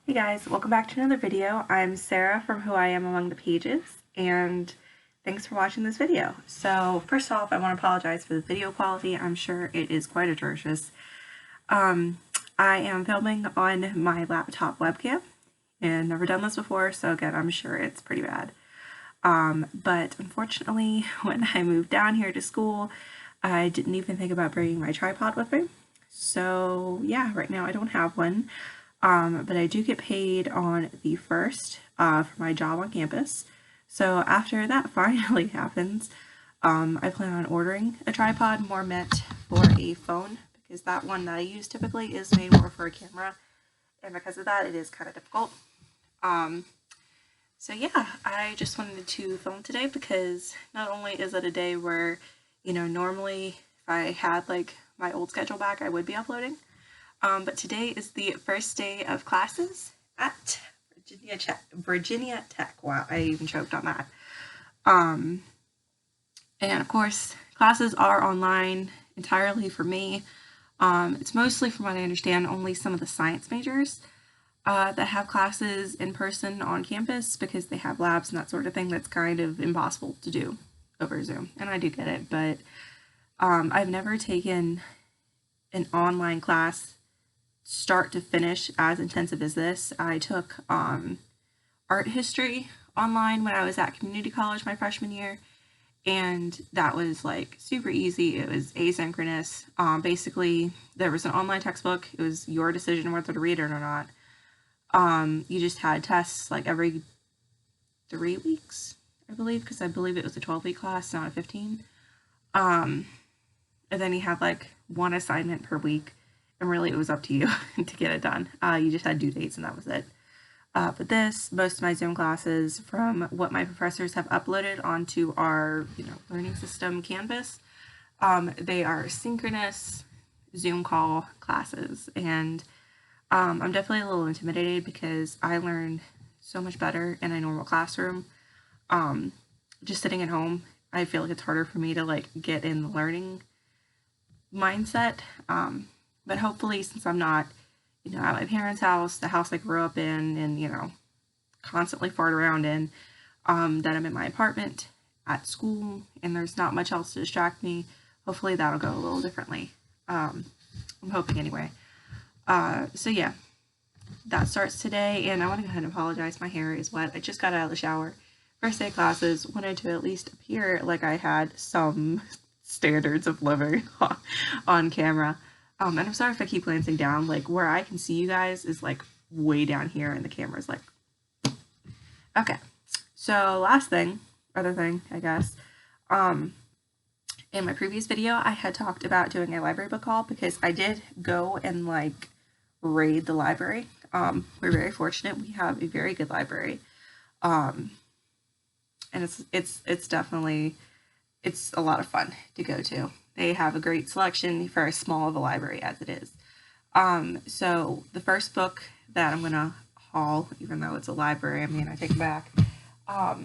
Hey guys, welcome back to another video. I'm Sarah from Who I Am Among the Pages, and thanks for watching this video. So first off, I want to apologize for the video quality. I'm sure it is quite atrocious. I am filming on my laptop webcam, and never done this before, so again, I'm sure it's pretty bad. But unfortunately, when I moved down here to school, I didn't even think about bringing my tripod with me. So yeah, right now I don't have one. But I do get paid on the 1st for my job on campus. So after that finally happens, I plan on ordering a tripod more meant for a phone, because that one that I use typically is made more for a camera, and because of that it is kind of difficult. So yeah, I just wanted to film today because not only is it a day where, normally if I had like my old schedule back, I would be uploading. But today is the first day of classes at Virginia Tech. Wow, I even choked on that. And of course, classes are online entirely for me. It's mostly, from what I understand, only some of the science majors that have classes in person on campus, because they have labs and that sort of thing that's kind of impossible to do over Zoom. And I do get it, but I've never taken an online class start to finish as intensive as this. I took art history online when I was at community college my freshman year, and that was like super easy. It was asynchronous. Basically, there was an online textbook. It was your decision whether to read it or not. You just had tests like every 3 weeks, I believe, because I believe it was a 12-week class, not a 15. And then you had like one assignment per week. And really, it was up to you to get it done. You just had due dates and that was it. But most of my Zoom classes, from what my professors have uploaded onto our, learning system Canvas, they are synchronous Zoom call classes. And I'm definitely a little intimidated because I learn so much better in a normal classroom. Just sitting at home, I feel like it's harder for me to like get in the learning mindset. But hopefully, since I'm not, at my parents' house, the house I grew up in, and, constantly fart around in, that I'm in my apartment, at school, and there's not much else to distract me, hopefully that'll go a little differently. I'm hoping anyway. So yeah, that starts today, and I want to go ahead and apologize. My hair is wet. I just got out of the shower. First day of classes, wanted to at least appear like I had some standards of living on camera. And I'm sorry if I keep glancing down. Like, where I can see you guys is like way down here, and the camera's like, okay. So other thing, I guess. In my previous video, I had talked about doing a library book haul, because I did go and like raid the library. We're very fortunate. We have a very good library. And it's definitely, it's a lot of fun to go to. They have a great selection for as small of a library as it is. So the first book that I'm going to haul, even though it's a library, I take it back. I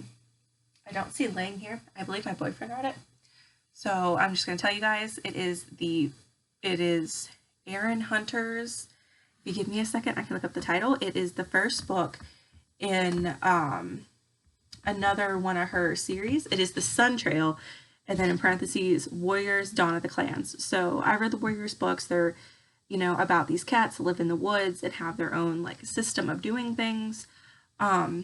don't see it laying here. I believe my boyfriend read it. So I'm just going to tell you guys, it is Erin Hunter's, if you give me a second, I can look up the title. It is the first book in another one of her series. It is The Sun Trail, and then in parentheses, Warriors, Dawn of the Clans. So I read the Warriors books. They're, about these cats that live in the woods and have their own like system of doing things. I've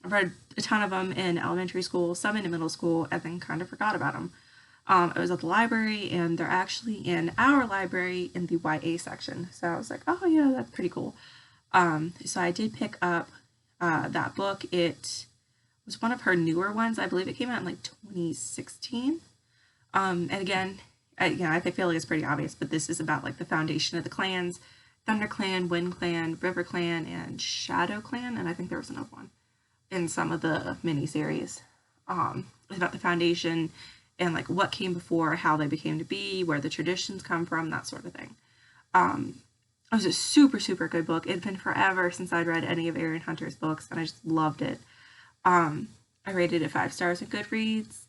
read a ton of them in elementary school, some in middle school, and then kind of forgot about them. I was at the library, and they're actually in our library in the YA section. So I was like, oh yeah, that's pretty cool. So I did pick up that book. It was one of her newer ones. I believe it came out in like 2016. And again, I feel like it's pretty obvious, but this is about like the foundation of the clans: Thunder Clan, Wind Clan, River Clan, and Shadow Clan. And I think there was another one in some of the miniseries. It's about the foundation and like what came before, how they became to be, where the traditions come from, that sort of thing. It was a super, super good book. It had been forever since I'd read any of Erin Hunter's books, and I just loved it. I rated it 5 stars in Goodreads.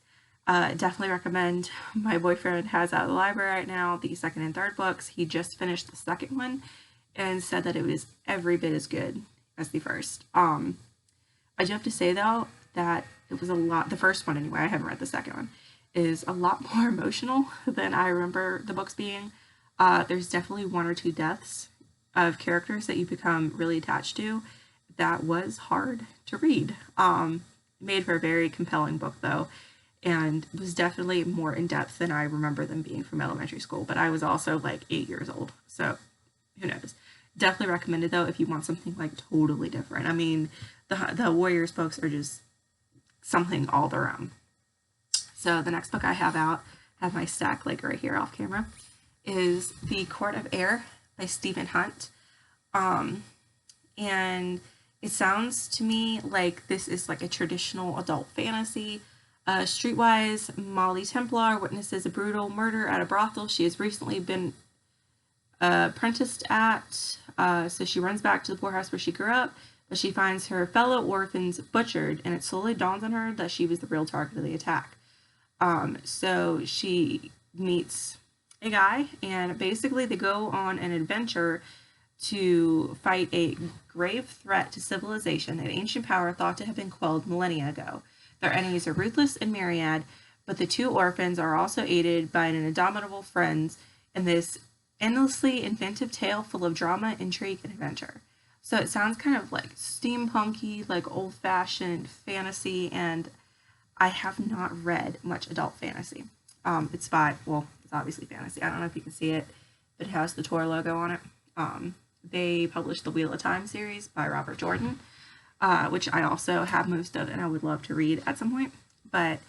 Definitely recommend. My boyfriend has out of the library right now the second and third books. He just finished the second one and said that it was every bit as good as the first. I do have to say though that it was a lot. The first one anyway. I haven't read the second one. Is a lot more emotional than I remember the books being. There's definitely one or two deaths of characters that you become really attached to. That was hard to read. Made for a very compelling book though, and was definitely more in depth than I remember them being from elementary school. But I was also like 8 years old, so who knows. Definitely recommended though if you want something like totally different. I mean, the Warriors books are just something all their own. So the next book I have out, have my stack like right here off camera, is The Court of Air by Stephen Hunt. And it sounds to me like this is like a traditional adult fantasy. Streetwise, Molly Templar witnesses a brutal murder at a brothel she has recently been apprenticed at. So she runs back to the poorhouse where she grew up, but she finds her fellow orphans butchered, and it slowly dawns on her that she was the real target of the attack. So she meets a guy, and basically they go on an adventure to fight a grave threat to civilization, an ancient power thought to have been quelled millennia ago. Their enemies are ruthless and myriad, but the two orphans are also aided by an indomitable friend in this endlessly inventive tale full of drama, intrigue, and adventure. So it sounds kind of like steampunky, like old-fashioned fantasy, and I have not read much adult fantasy. It's obviously fantasy. I don't know if you can see it, but it has the Tor logo on it. They published the Wheel of Time series by Robert Jordan, which I also have most of and I would love to read at some point. But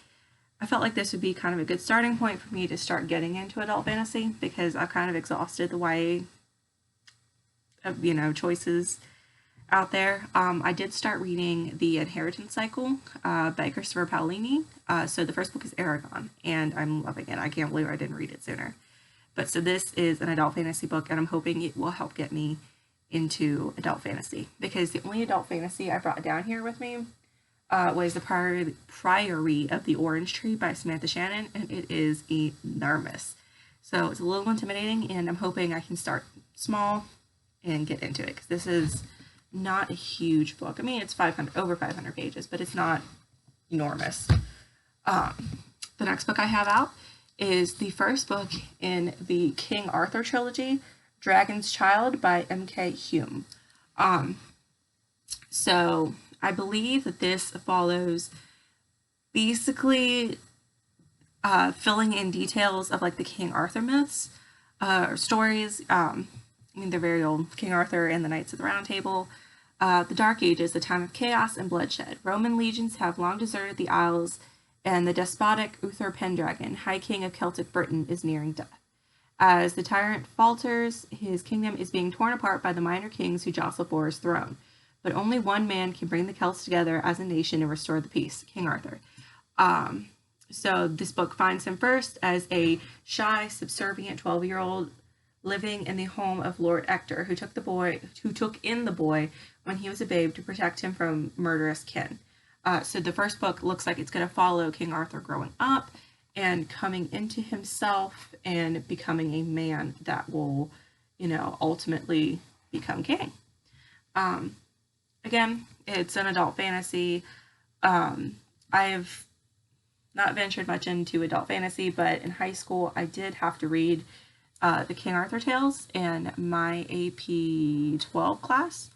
I felt like this would be kind of a good starting point for me to start getting into adult fantasy because I've kind of exhausted the YA choices out there. I did start reading the Inheritance Cycle by Christopher Paolini. So the first book is Aragon, and I'm loving it. I can't believe I didn't read it sooner. But so this is an adult fantasy book, and I'm hoping it will help get me into adult fantasy because the only adult fantasy I brought down here with me was the Priory of the Orange Tree by Samantha Shannon, and it is enormous. So it's a little intimidating, and I'm hoping I can start small and get into it because this is not a huge book. I mean, it's over 500 pages, but it's not enormous. The next book I have out is the first book in the King Arthur trilogy, Dragon's Child by M.K. Hume. So I believe that this follows basically filling in details of like the King Arthur myths or stories. They're very old. King Arthur and the Knights of the Round Table. The Dark Ages, a time of chaos and bloodshed. Roman legions have long deserted the Isles, and the despotic Uther Pendragon, High King of Celtic Britain, is nearing death. As the tyrant falters, his kingdom is being torn apart by the minor kings who jostle for his throne. But only one man can bring the Celts together as a nation and restore the peace, King Arthur. So this book finds him first as a shy, subservient 12-year-old living in the home of Lord Ector, who took in the boy when he was a babe to protect him from murderous kin. So the first book looks like it's going to follow King Arthur growing up and coming into himself and becoming a man that will, ultimately become king. Again, it's an adult fantasy. I've not ventured much into adult fantasy, but in high school I did have to read the King Arthur tales in my AP 12 class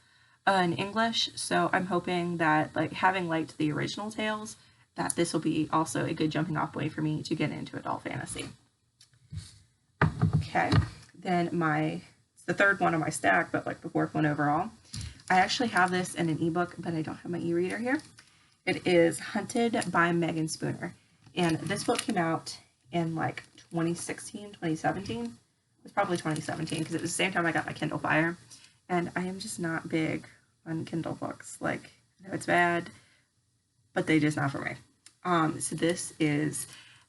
in English, so I'm hoping that, having liked the original tales, that this will be also a good jumping off point for me to get into adult fantasy. Okay, then it's the third one on my stack, but the fourth one overall. I actually have this in an ebook, but I don't have my e-reader here. It is Hunted by Megan Spooner, and this book came out in 2016, 2017. It was probably 2017 because it was the same time I got my Kindle Fire, and I am just not big on Kindle books. I know it's bad, but they just not for me. So this is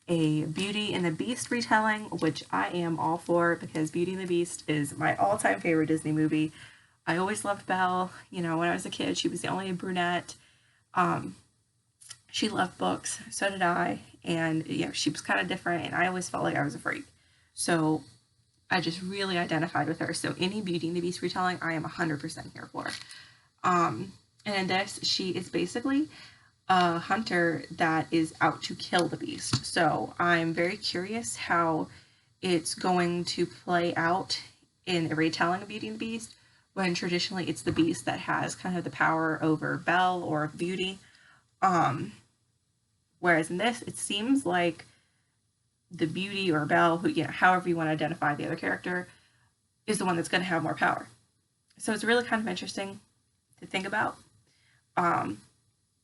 a Beauty and the Beast retelling, which I am all for because Beauty and the Beast is my all-time favorite Disney movie. I always loved Belle. When I was a kid, she was the only brunette. She loved books, so did I, and she was kind of different, and I always felt like I was a freak. So I just really identified with her. So any Beauty and the Beast retelling, I am 100% here for. And in this, she is basically a hunter that is out to kill the beast. So I'm very curious how it's going to play out in a retelling of Beauty and the Beast, when traditionally it's the beast that has kind of the power over Belle or Beauty. Whereas in this, it seems like the Beauty or Belle, who, however you want to identify the other character, is the one that's going to have more power. So it's really kind of interesting to think about.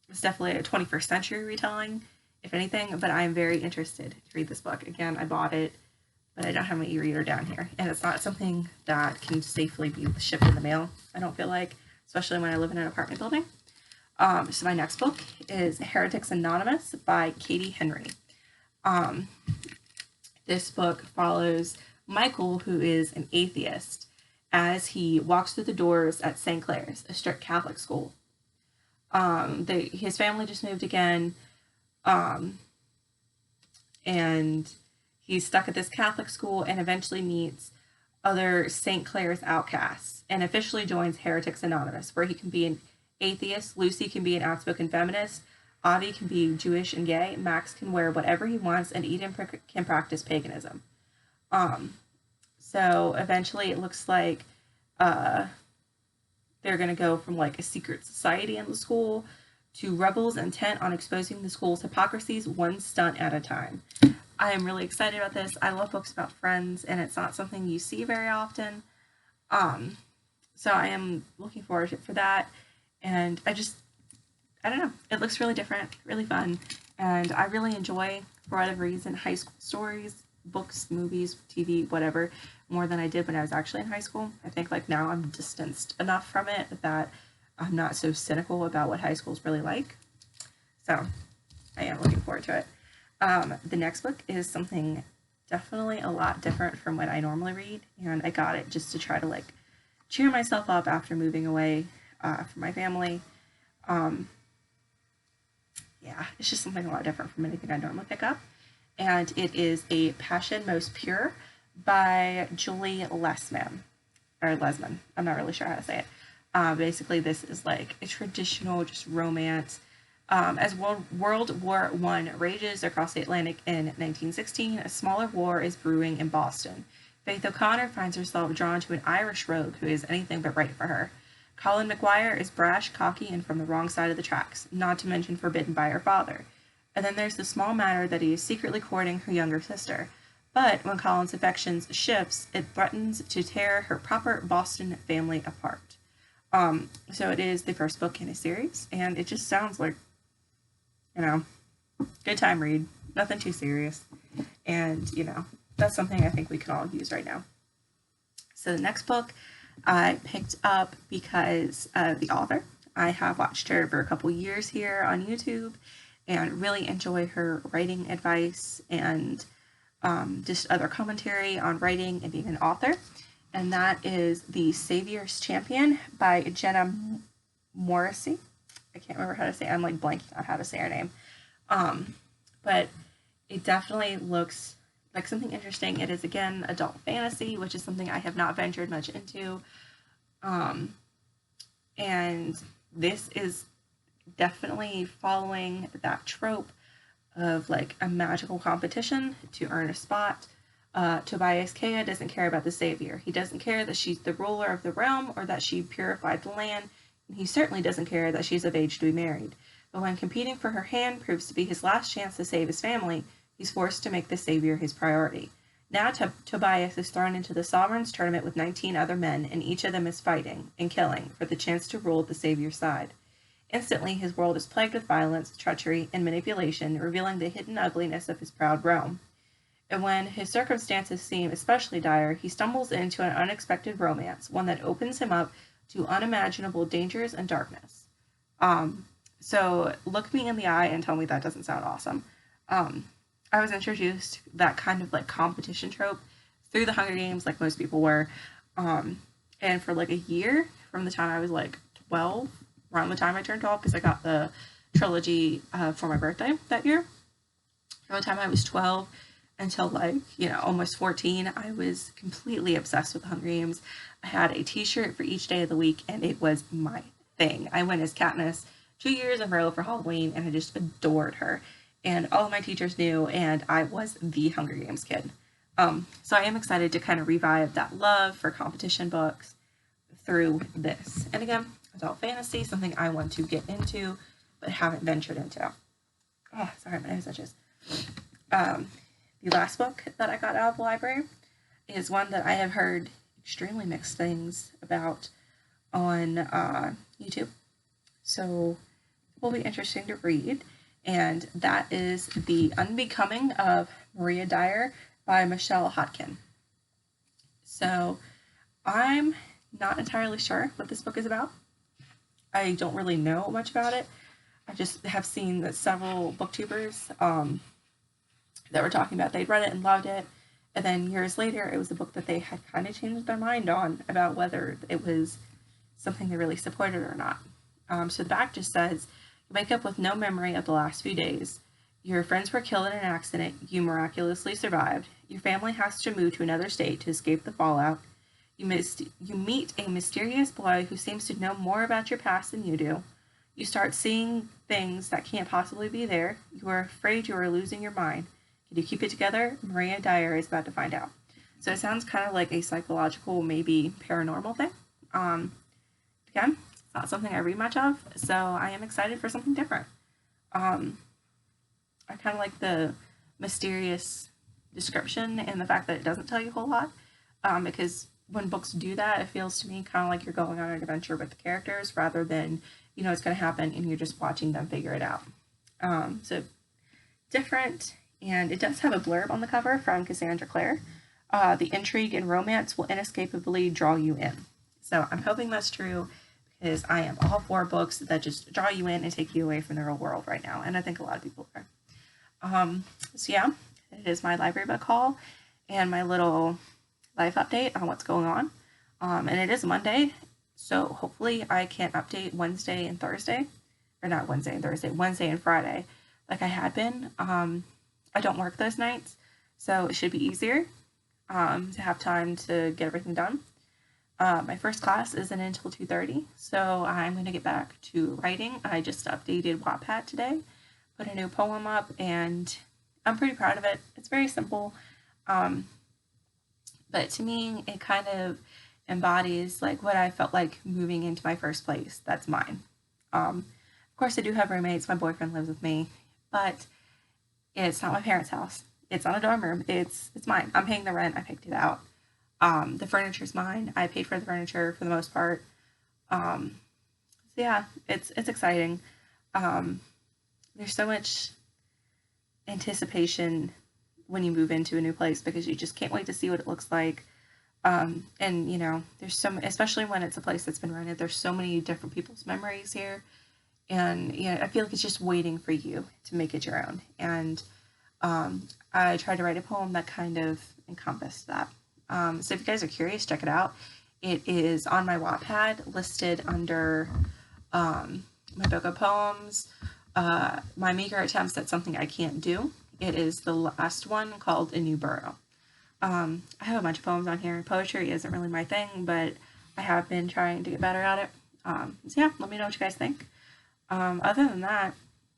It's definitely a 21st century retelling, if anything, but I'm very interested to read this book. Again, I bought it, but I don't have my e-reader down here, and it's not something that can safely be shipped in the mail, I don't feel like, especially when I live in an apartment building. So my next book is Heretics Anonymous by Katie Henry. This book follows Michael, who is an atheist, as he walks through the doors at St. Clair's, a strict Catholic school. His family just moved again, and he's stuck at this Catholic school and eventually meets other St. Clair's outcasts and officially joins Heretics Anonymous, where he can be an atheist, Lucy can be an outspoken feminist, Avi can be Jewish and gay, Max can wear whatever he wants, and Eden can practice paganism. So eventually it looks like they're going to go from like a secret society in the school to rebels intent on exposing the school's hypocrisies one stunt at a time. I am really excited about this. I love books about friends, and it's not something you see very often. So I am looking forward for that. And I don't know. It looks really different, really fun. And I really enjoy, for whatever reason, high school stories, books, movies, TV, whatever, more than I did when I was actually in high school. I think like now I'm distanced enough from it that I'm not so cynical about what high school is really like. So I am looking forward to it. The next book is something definitely a lot different from what I normally read, and I got it just to try to like cheer myself up after moving away from my family. Yeah, it's just something a lot different from anything I normally pick up. And it is A Passion Most Pure by Julie Lesman. I'm not really sure how to say it. Basically, this is like a traditional just romance. As World War I rages across the Atlantic in 1916, a smaller war is brewing in Boston. Faith O'Connor finds herself drawn to an Irish rogue who is anything but right for her. Colin McGuire is brash, cocky, and from the wrong side of the tracks, not to mention forbidden by her father. And then there's the small matter that he is secretly courting her younger sister. But when Colin's affections shifts, it threatens to tear her proper Boston family apart. So it is the first book in a series, and it just sounds like, good time read, nothing too serious. And, that's something I think we can all use right now. So the next book I picked up because of the author. I have watched her for a couple years here on YouTube and really enjoy her writing advice and just other commentary on writing and being an author. And that is The Savior's Champion by Jenna Morrissey. I can't remember how to say it. I'm like blanking on how to say her name. But it definitely looks like something interesting. It is, again, adult fantasy, which is something I have not ventured much into. And this is definitely following that trope of like a magical competition to earn a spot. Tobias Kea doesn't care about the savior. He doesn't care that she's the ruler of the realm or that she purified the land. And he certainly doesn't care that she's of age to be married. But when competing for her hand proves to be his last chance to save his family, he's forced to make the savior his priority. Now Tobias is thrown into the Sovereign's tournament with 19 other men, and each of them is fighting and killing for the chance to rule the savior's side. Instantly, his world is plagued with violence, treachery, and manipulation, revealing the hidden ugliness of his proud realm. And when his circumstances seem especially dire, he stumbles into an unexpected romance, one that opens him up to unimaginable dangers and darkness. So look me in the eye and tell me that doesn't sound awesome. I was introduced to that kind of like competition trope through the Hunger Games, like most people were. And for like a year, from the time I was like 12, around the time I turned 12, because I got the trilogy for my birthday that year. From the time I was 12 until like, almost 14, I was completely obsessed with the Hunger Games. I had a t-shirt for each day of the week, and it was my thing. I went as Katniss 2 years in a row for Halloween, and I just adored her. And all of my teachers knew, and I was the Hunger Games kid. So I am excited to kind of revive that love for competition books through this. And again, adult fantasy, something I want to get into, but haven't ventured into. Oh, sorry, my nose itches. The last book that I got out of the library is one that I have heard extremely mixed things about on YouTube. So it will be interesting to read. And that is The Unbecoming of Maria Dyer by Michelle Hodkin. So I'm not entirely sure what this book is about. I don't really know much about it. I just have seen that several booktubers that were talking about they'd read it and loved it. And then years later, it was a book that they had kind of changed their mind on about whether it was something they really supported or not. So the back just says, you wake up with no memory of the last few days. Your friends were killed in an accident. You miraculously survived. Your family has to move to another state to escape the fallout. You meet a mysterious boy who seems to know more about your past than you do. You start seeing things that can't possibly be there. You are afraid you are losing your mind. Can you keep it together? Maria Dyer is about to find out. So it sounds kind of like a psychological, maybe paranormal thing. Again, it's not something I read much of, so I am excited for something different. I kind of like the mysterious description and the fact that it doesn't tell you a whole lot, because when books do that, it feels to me kind of like you're going on an adventure with the characters rather than, you know, it's going to happen and you're just watching them figure it out. So different, and it does have a blurb on the cover from Cassandra Clare. The intrigue and romance will inescapably draw you in. So I'm hoping that's true, because I am all for books that just draw you in and take you away from the real world right now, and I think a lot of people are. So yeah, it is my library book haul and my little life update on what's going on. And it is Monday, so hopefully I can update Wednesday and Thursday, or not Wednesday and Thursday, Wednesday and Friday, like I had been. I don't work those nights, so it should be easier to have time to get everything done. My first class isn't until 2:30, so I'm going to get back to writing. I just updated Wattpad today, put a new poem up, and I'm pretty proud of it. It's very simple, but to me, it kind of embodies like what I felt like moving into my first place. That's mine. Of course, I do have roommates. My boyfriend lives with me, but it's not my parents' house. It's not a dorm room. It's mine. I'm paying the rent. I picked it out. The furniture's mine. I paid for the furniture for the most part. So yeah, it's exciting. There's so much anticipation when you move into a new place because you just can't wait to see what it looks like. And you know, there's so, especially when it's a place that's been rented, there's so many different people's memories here. And you know, I feel like it's just waiting for you to make it your own. And I tried to write a poem that kind of encompassed that. So if you guys are curious, check it out. It is on my Wattpad, listed under my book of poems, my meager attempts at something I can't do. It is the last one, called A New Burrow. I have a bunch of poems on here. Poetry isn't really my thing, but I have been trying to get better at it. So yeah, let me know what you guys think. Other than that,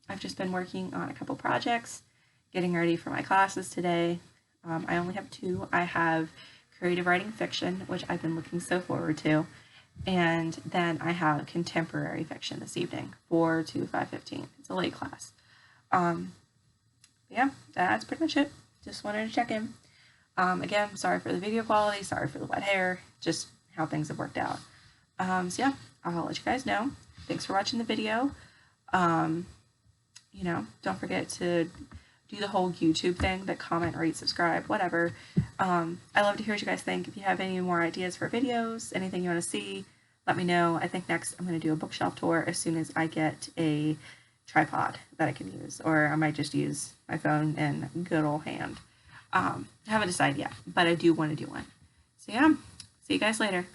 I've just been working on a couple projects, getting ready for my classes today. I only have two. I have creative writing fiction, which I've been looking so forward to. And then I have contemporary fiction this evening, 4 to 5:15. It's a late class. Yeah, that's pretty much it. Just wanted to check in. Again, sorry for the video quality, sorry for the wet hair, just how things have worked out. So yeah, I'll let you guys know. Thanks for watching the video. You know, don't forget to do the whole YouTube thing, that comment, rate, subscribe, whatever. I love to hear what you guys think. If you have any more ideas for videos, anything you want to see, let me know. I think next I'm going to do a bookshelf tour as soon as I get a tripod that I can use, or I might just use my phone and good old hand. I haven't decided yet, but I do want to do one. So yeah, see you guys later.